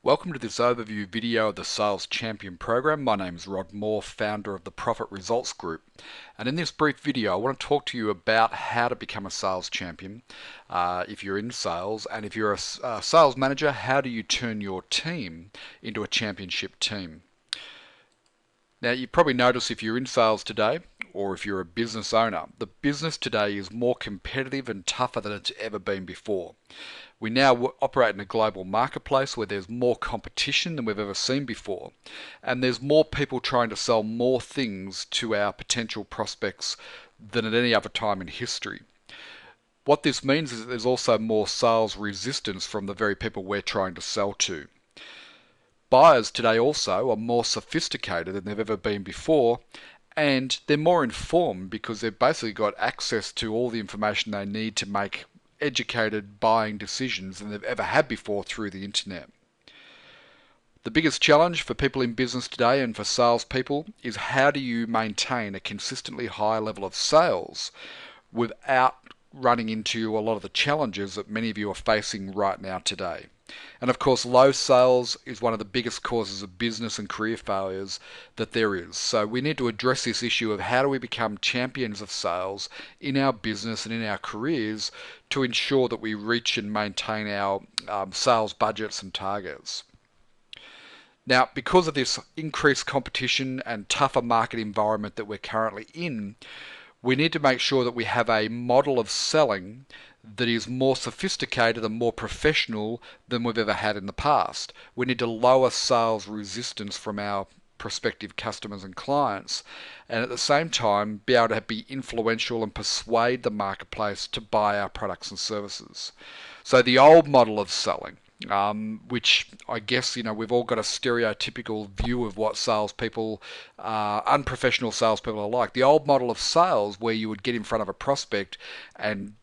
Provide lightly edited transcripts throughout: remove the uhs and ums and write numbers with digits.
Welcome to this overview video of the Sales Champion program. My name is Rod Moore, founder of the Profit Results Group. And in this brief video, I want to talk to you about how to become a sales champion if you're in sales. And if you're a sales manager, how do you turn your team into a championship team? Now, you probably notice if you're in sales today, or if you're a business owner, the business today is more competitive and tougher than it's ever been before. We now operate in a global marketplace where there's more competition than we've ever seen before, and there's more people trying to sell more things to our potential prospects than at any other time in history. What this means is that there's also more sales resistance from the very people we're trying to sell to. Buyers today also are more sophisticated than they've ever been before, and they're more informed because they've basically got access to all the information they need to make educated buying decisions than they've ever had before through the internet. The biggest challenge for people in business today and for salespeople is how do you maintain a consistently high level of sales without running into a lot of the challenges that many of you are facing right now today. And of course, low sales is one of the biggest causes of business and career failures that there is. So we need to address this issue of how do we become champions of sales in our business and in our careers to ensure that we reach and maintain our sales budgets and targets. Now, because of this increased competition and tougher market environment that we're currently in, we need to make sure that we have a model of selling that is more sophisticated and more professional than we've ever had in the past. We need to lower sales resistance from our prospective customers and clients, and at the same time be able to be influential and persuade the marketplace to buy our products and services. So the old model of selling, which I guess we've all got a stereotypical view of what salespeople, unprofessional salespeople are like. The old model of sales, where you would get in front of a prospect and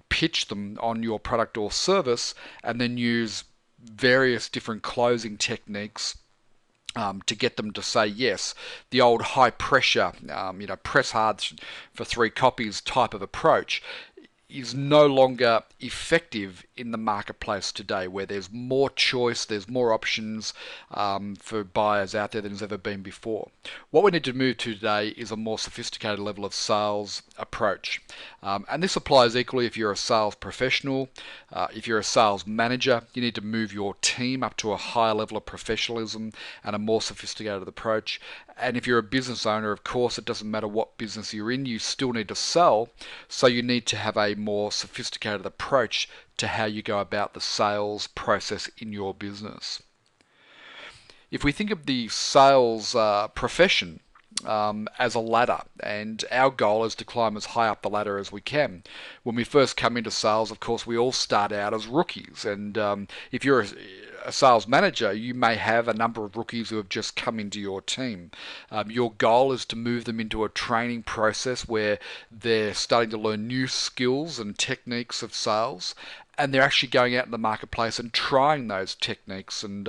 pitch them on your product or service, and then use various different closing techniques to get them to say yes. The old high pressure, press hard for 3 copies type of approach is no longer effective in the marketplace today, where there's more choice, there's more options for buyers out there than there's ever been before. What we need to move to today is a more sophisticated level of sales approach. And this applies equally if you're a sales professional, if you're a sales manager. You need to move your team up to a higher level of professionalism and a more sophisticated approach. And if you're a business owner, of course, it doesn't matter what business you're in, you still need to sell. So you need to have a more sophisticated approach to how you go about the sales process in your business. If we think of the sales profession as a ladder, and our goal is to climb as high up the ladder as we can. When we first come into sales, of course, we all start out as rookies, and if you're a sales manager, you may have a number of rookies who have just come into your team. Your goal is to move them into a training process where they're starting to learn new skills and techniques of sales, and they're actually going out in the marketplace and trying those techniques and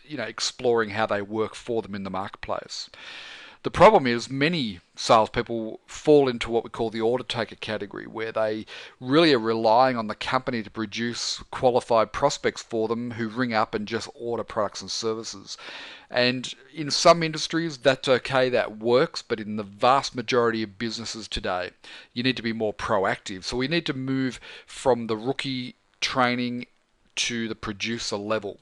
exploring how they work for them in the marketplace. The problem is many salespeople fall into what we call the order taker category, where they really are relying on the company to produce qualified prospects for them who ring up and just order products and services. And in some industries, that's okay, that works, but in the vast majority of businesses today, you need to be more proactive. So we need to move from the rookie training to the producer level.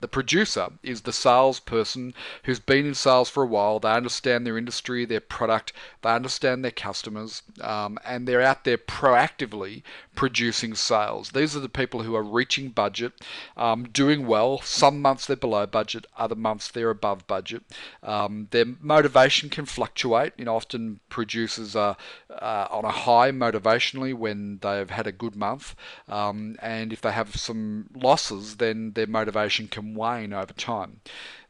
The producer is the salesperson who's been in sales for a while. They understand their industry, their product, they understand their customers, and they're out there proactively producing sales. These are the people who are reaching budget, doing well. Some months they're below budget, other months they're above budget. Their motivation can fluctuate. Often producers are on a high motivationally when they've had a good month, and if they have some losses, then their motivation can wane over time.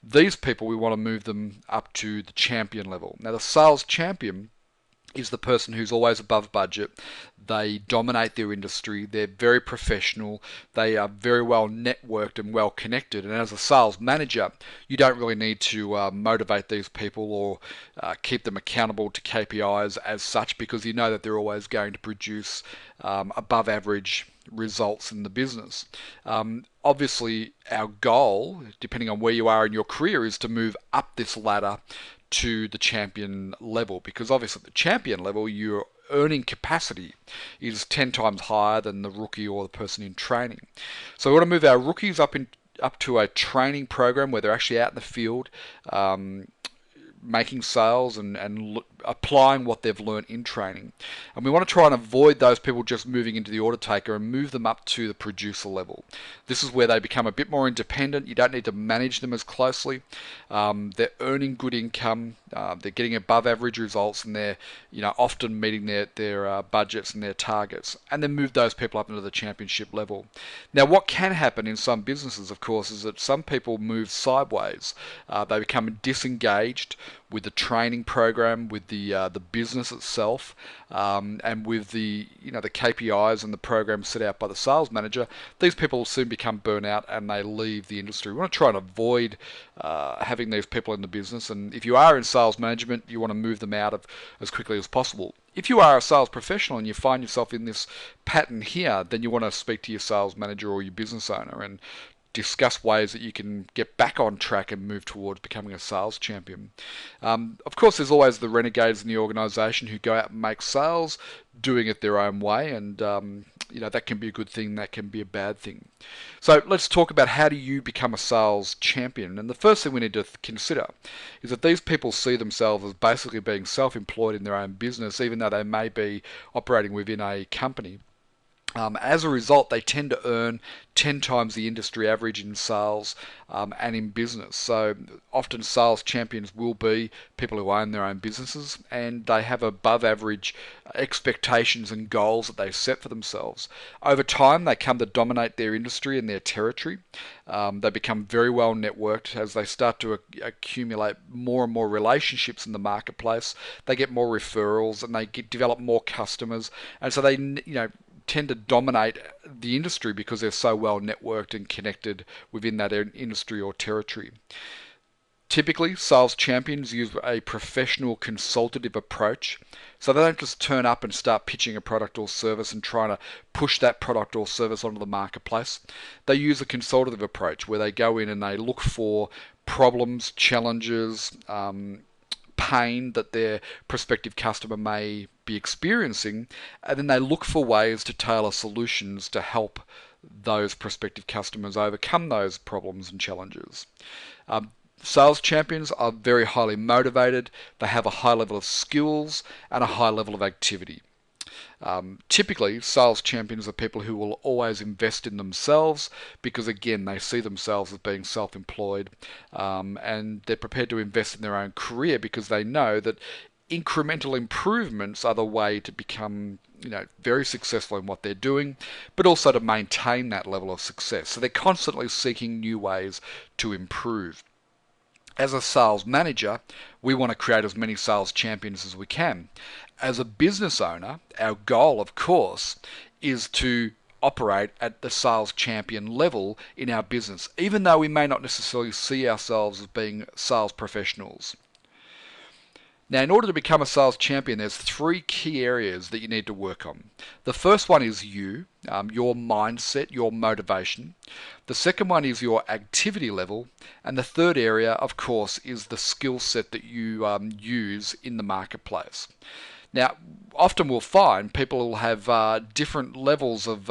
These people, we want to move them up to the champion level. Now, the sales champion is the person who's always above budget. They dominate their industry. They're very professional. They are very well networked and well connected. And as a sales manager, you don't really need to motivate these people or keep them accountable to KPIs as such, because you know that they're always going to produce above average results in the business. Obviously, our goal, depending on where you are in your career, is to move up this ladder to the champion level, because obviously at the champion level, you're earning capacity is 10 times higher than the rookie or the person in training. So we want to move our rookies up to a training program where they're actually out in the field, making sales and applying what they've learned in training. And we want to try and avoid those people just moving into the order taker and move them up to the producer level. This is where they become a bit more independent. You don't need to manage them as closely. They're earning good income. They're getting above average results, and they're often meeting their budgets and their targets. And then move those people up into the championship level. Now, what can happen in some businesses, of course, is that some people move sideways. They become disengaged with the training program, with the business itself, and with the KPIs and the program set out by the sales manager. These people soon become burnout and they leave the industry. We want to try and avoid having these people in the business. And if you are in sales management, you want to move them out of as quickly as possible. If you are a sales professional and you find yourself in this pattern here, then you want to speak to your sales manager or your business owner and discuss ways that you can get back on track and move towards becoming a sales champion. Of course, there's always the renegades in the organisation who go out and make sales, doing it their own way, and that can be a good thing, that can be a bad thing. So let's talk about how do you become a sales champion. And the first thing we need to consider is that these people see themselves as basically being self-employed in their own business, even though they may be operating within a company. As a result, they tend to earn 10 times the industry average in sales and in business. So often sales champions will be people who own their own businesses, and they have above average expectations and goals that they set for themselves. Over time, they come to dominate their industry and their territory. They become very well networked as they start to accumulate more and more relationships in the marketplace. They get more referrals and they develop more customers, and so they tend to dominate the industry because they're so well networked and connected within that industry or territory. Typically, sales champions use a professional consultative approach. So they don't just turn up and start pitching a product or service and trying to push that product or service onto the marketplace. They use a consultative approach where they go in and they look for problems, challenges, pain that their prospective customer may be experiencing, and then they look for ways to tailor solutions to help those prospective customers overcome those problems and challenges. Sales champions are very highly motivated. They have a high level of skills and a high level of activity. Typically, sales champions are people who will always invest in themselves because, again, they see themselves as being self-employed, and they're prepared to invest in their own career because they know that incremental improvements are the way to become very successful in what they're doing, but also to maintain that level of success. So they're constantly seeking new ways to improve. As a sales manager, we want to create as many sales champions as we can. As a business owner, our goal, of course, is to operate at the sales champion level in our business, even though we may not necessarily see ourselves as being sales professionals. Now, in order to become a sales champion, there's 3 key areas that you need to work on. The first one is your mindset, your motivation. The second one is your activity level. And the third area, of course, is the skill set that you use in the marketplace. Now, often we'll find people will have different levels of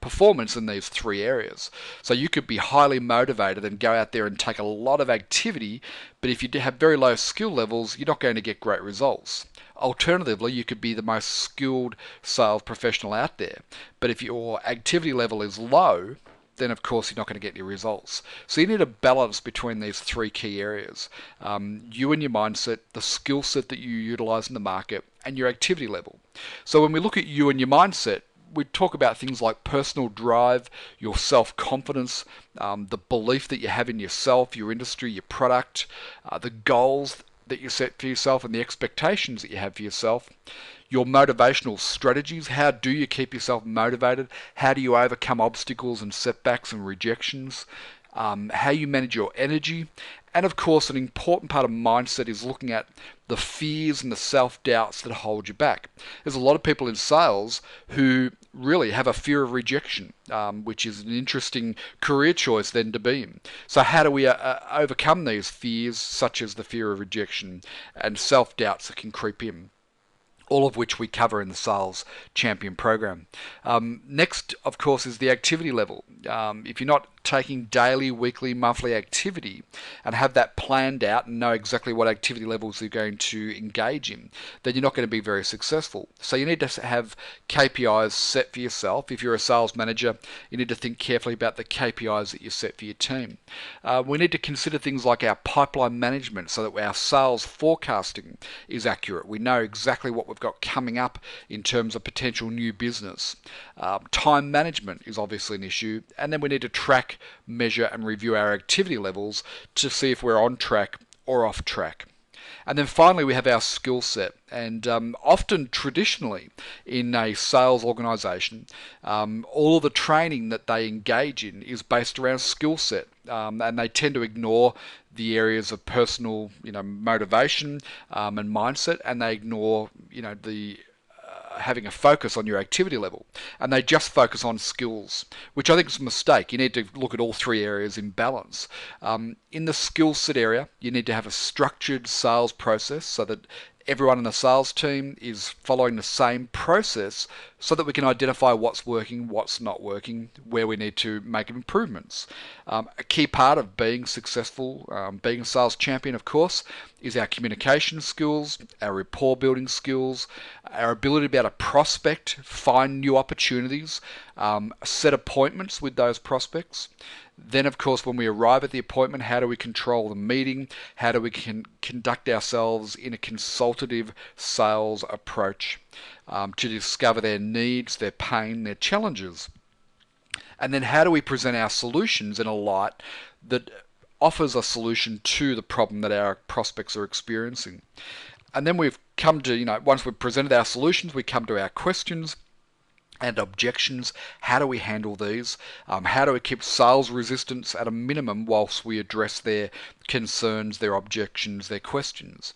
performance in these 3 areas. So you could be highly motivated and go out there and take a lot of activity, but if you have very low skill levels, you're not going to get great results. Alternatively, you could be the most skilled sales professional out there, but if your activity level is low, then of course you're not going to get any results. So you need a balance between these 3 key areas. You and your mindset, the skill set that you utilize in the market, and your activity level. So when we look at you and your mindset, we talk about things like personal drive, your self-confidence, the belief that you have in yourself, your industry, your product, the goals that you set for yourself and the expectations that you have for yourself, your motivational strategies. How do you keep yourself motivated? How do you overcome obstacles and setbacks and rejections? How you manage your energy. And of course, an important part of mindset is looking at the fears and the self-doubts that hold you back. There's a lot of people in sales who really have a fear of rejection, which is an interesting career choice then to be in. So how do we overcome these fears, such as the fear of rejection and self-doubts that can creep in? All of which we cover in the Sales Champion program. Next, of course, is the activity level. If you're not taking daily, weekly, monthly activity and have that planned out and know exactly what activity levels you're going to engage in, then you're not going to be very successful. So you need to have KPIs set for yourself. If you're a sales manager, you need to think carefully about the KPIs that you set for your team. We need to consider things like our pipeline management so that our sales forecasting is accurate. We know exactly what we've got coming up in terms of potential new business. Time management is obviously an issue, and then we need to track, measure and review our activity levels to see if we're on track or off track. And then finally we have our skill set, and often traditionally in a sales organization, all of the training that they engage in is based around skill set, and they tend to ignore the areas of personal motivation and mindset, and they ignore the having a focus on your activity level, and they just focus on skills, which I think is a mistake. You need to look at all three areas in balance. In the skill set area, you need to have a structured sales process so that everyone in the sales team is following the same process so that we can identify what's working, what's not working, where we need to make improvements. A key part of being successful, being a sales champion, of course, is our communication skills, our rapport building skills, our ability to be able to prospect, find new opportunities, set appointments with those prospects. Then, of course, when we arrive at the appointment, how do we control the meeting? How do we conduct ourselves in a consultative sales approach to discover their needs, their pain, their challenges? And then how do we present our solutions in a light that offers a solution to the problem that our prospects are experiencing? And then we've come to, once we've presented our solutions, we come to our questions and objections. How do we handle these? How do we keep sales resistance at a minimum whilst we address their concerns, their objections, their questions?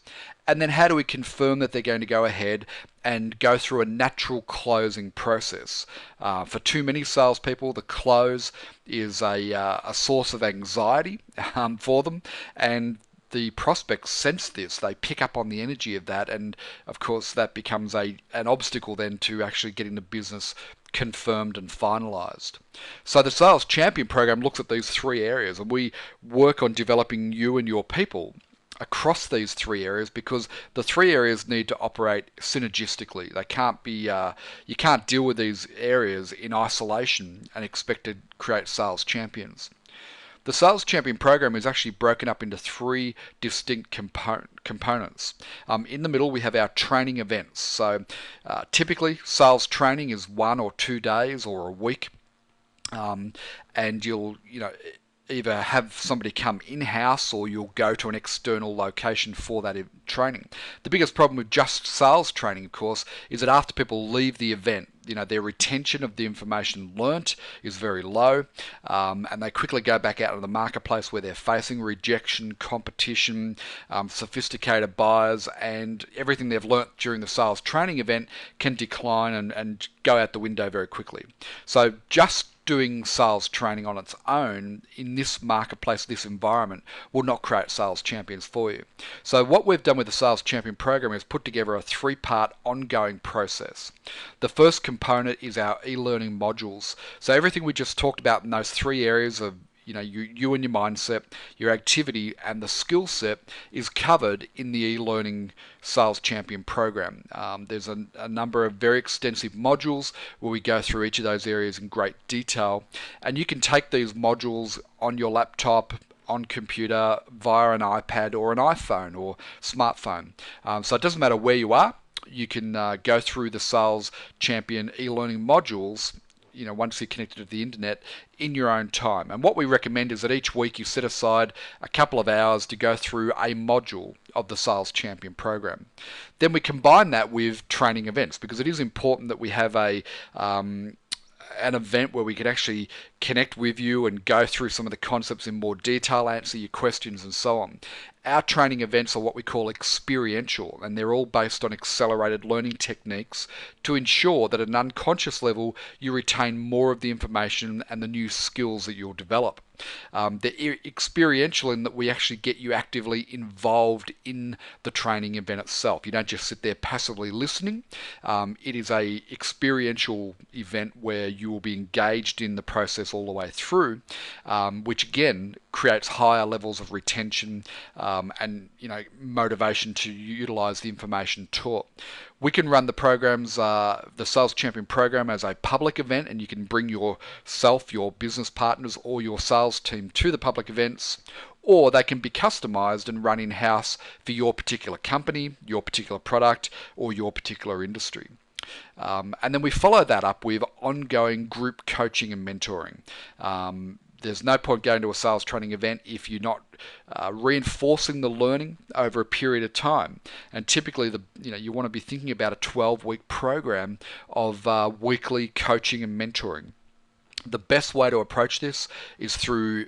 And then how do we confirm that they're going to go ahead and go through a natural closing process? For too many salespeople, the close is a source of anxiety for them, and the prospects sense this. They pick up on the energy of that, and of course that becomes an obstacle then to actually getting the business confirmed and finalized. So the Sales Champion program looks at these three areas, and we work on developing you and your people across these three areas, because the three areas need to operate synergistically. They can't be you can't deal with these areas in isolation and expect to create sales champions. The Sales Champion program is actually broken up into three distinct components. In the middle, we have our training events. So typically, sales training is 1 or 2 days or a week, and you'll either have somebody come in-house or you'll go to an external location for that training. The biggest problem with just sales training, of course, is that after people leave the event, their retention of the information learnt is very low, and they quickly go back out into the marketplace where they're facing rejection, competition, sophisticated buyers, and everything they've learnt during the sales training event can decline and go out the window very quickly. So just doing sales training on its own in this marketplace, this environment, will not create sales champions for you. So what we've done with the Sales Champion program is put together a 3-part ongoing process. The first component is our e-learning modules. So everything we just talked about in those 3 areas of you and your mindset, your activity, and the skill set is covered in the e-learning Sales Champion program. There's a number of very extensive modules where we go through each of those areas in great detail, and you can take these modules on your laptop, on computer, via an iPad or an iPhone or smartphone. So it doesn't matter where you are, you can go through the Sales Champion e-learning modules once you're connected to the internet, in your own time. And what we recommend is that each week you set aside a couple of hours to go through a module of the Sales Champion program. Then we combine that with training events, because it is important that we have an event where we could actually connect with you and go through some of the concepts in more detail, answer your questions and so on. Our training events are what we call experiential, and they're all based on accelerated learning techniques to ensure that at an unconscious level you retain more of the information and the new skills that you'll develop. They're experiential in that we actually get you actively involved in the training event itself. You don't just sit there passively listening. It is a experiential event where you will be engaged in the process all the way through, which again creates higher levels of retention and motivation to utilize the information taught. We can run the programs, the Sales Champion program, as a public event, and you can bring yourself, your business partners, or your sales team to the public events, or they can be customized and run in-house for your particular company, your particular product, or your particular industry. And then we follow that up with ongoing group coaching and mentoring. There's no point going to a sales training event if you're not reinforcing the learning over a period of time. And typically, you want to be thinking about a 12-week program of weekly coaching and mentoring. The best way to approach this is through,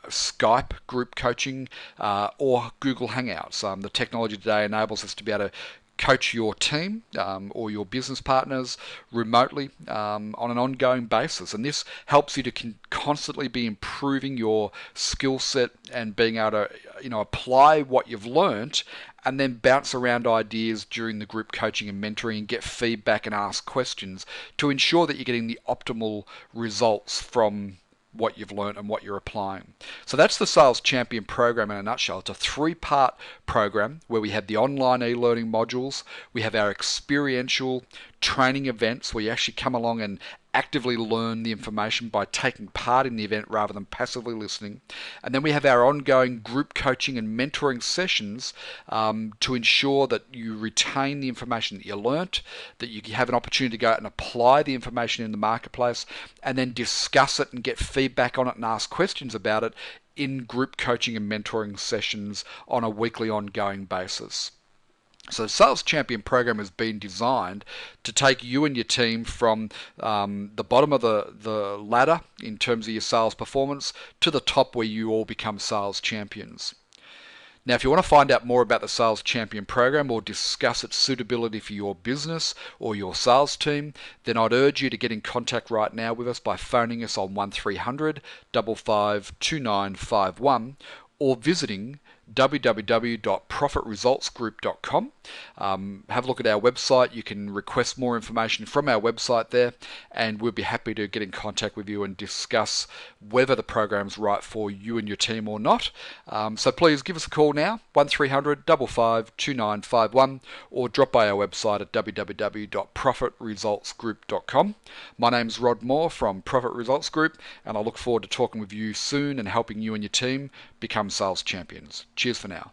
Skype group coaching or Google Hangouts. The technology today enables us to be able to coach your team or your business partners remotely on an ongoing basis, and this helps you to constantly be improving your skill set and being able to apply what you've learnt and then bounce around ideas during the group coaching and mentoring and get feedback and ask questions to ensure that you're getting the optimal results from what you've learned and what you're applying. So that's the Sales Champion program in a nutshell. It's a 3-part program where we have the online e-learning modules, we have our experiential training events where you actually come along and actively learn the information by taking part in the event rather than passively listening. And then we have our ongoing group coaching and mentoring sessions to ensure that you retain the information that you learnt, that you have an opportunity to go out and apply the information in the marketplace, and then discuss it and get feedback on it and ask questions about it in group coaching and mentoring sessions on a weekly ongoing basis. So the Sales Champion program has been designed to take you and your team from the bottom of the ladder in terms of your sales performance to the top where you all become sales champions. Now, if you want to find out more about the Sales Champion program or discuss its suitability for your business or your sales team, then I'd urge you to get in contact right now with us by phoning us on 1300 55 2951 or visiting www.profitresultsgroup.com. Have a look at our website. You can request more information from our website there, and we'll be happy to get in contact with you and discuss whether the program's right for you and your team or not. So please give us a call now, 1300 55 2951, or drop by our website at www.profitresultsgroup.com. My name's Rod Moore from Profit Results Group, and I look forward to talking with you soon and helping you and your team become sales champions. Cheers for now.